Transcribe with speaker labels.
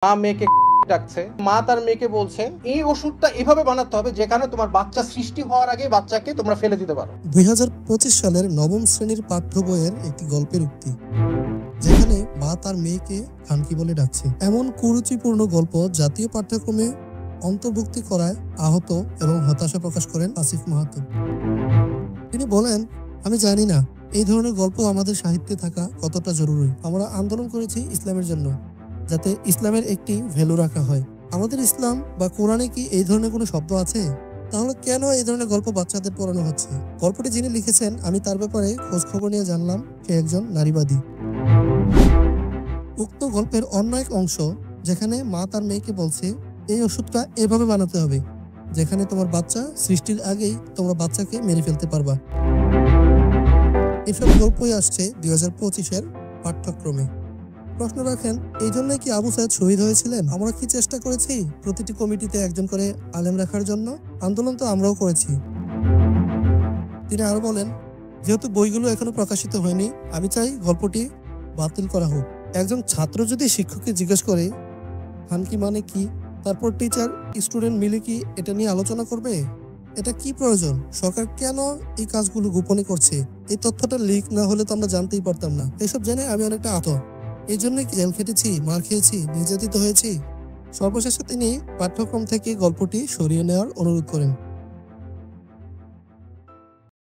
Speaker 1: মা মেয়েকে ডাকছে, মা তার মেয়েকে বলছে এই ওষুধটা এভাবে বানাতে হবে যেখানে তোমার বাচ্চা সৃষ্টি হওয়ার আগে বাচ্চাকে তোমরা ফেলে দিতে পারো।
Speaker 2: 2025 সালের নবম শ্রেণীর পাঠ্য বইয়ের একটি গল্পের উক্তি, যেখানে মা তার মেয়েকে খানকি বলে ডাকছে। এমন কুরুচিপূর্ণ গল্প জাতীয় পাঠ্যক্রমে অন্তর্ভুক্তি করায় আহত এবং হতাশা প্রকাশ করেন আসিফ মাহাতো। তিনি বলেন, আমি জানি না এই ধরনের গল্প আমাদের সাহিত্যে থাকা কতটা জরুরি। আমরা আন্দোলন করেছি ইসলামের জন্য, যাতে ইসলামের একটি ভ্যালু রাখা হয়। আমাদের ইসলাম বা কোরআনে কি এই ধরনের কোনো শব্দ আছে? তাহলে কেন এই ধরনের গল্প বাচ্চাদের পড়ানো হচ্ছে? গল্পটি যিনি লিখেছেন, আমি তার ব্যাপারে খোঁজ খবর নিয়ে জানলাম সে একজন নারীবাদী। উক্ত গল্পের অন্য এক অংশ, যেখানে মা তার মেয়েকে বলছে এই ওষুধটা এভাবে বানাতে হবে যেখানে তোমার বাচ্চা সৃষ্টির আগেই তোমরা বাচ্চাকে মেরে ফেলতে পারবা। এসব গল্পই আসছে 2025-এর পাঠ্যক্রমে। প্রশ্ন রাখেন, এই জন্য কি আবু সাইদ শহীদ হয়েছিলেন? আমরা কি চেষ্টা করেছি প্রতিটি কমিটিতে একজন করে আলেম রাখার জন্য? আন্দোলন তো আমরাও করেছি। তিনি আরো বলেন, যেহেতু বইগুলো এখনো প্রকাশিত হয়নি, আমি চাই গল্পটি বাতিল করা হোক। একজন ছাত্র যদি শিক্ষককে জিজ্ঞেস করে খানকি মানে কি, তারপর টিচার স্টুডেন্ট মিলে কি এটা নিয়ে আলোচনা করবে? এটা কি প্রয়োজন? সরকার কেন এই কাজগুলো গোপনে করছে? এই তথ্যটা লিক না হলে তো আমরা জানতেই পারতাম না। এসব জেনে আমি অনেকটা আহত। এই জন্যই কি জেল খেটেছি, মার খেয়েছি, নির্যাতিত হয়েছি। সর্বশেষে তিনি পাঠ্যক্রম থেকে গল্পটি সরিয়ে নেওয়ার অনুরোধ করেন।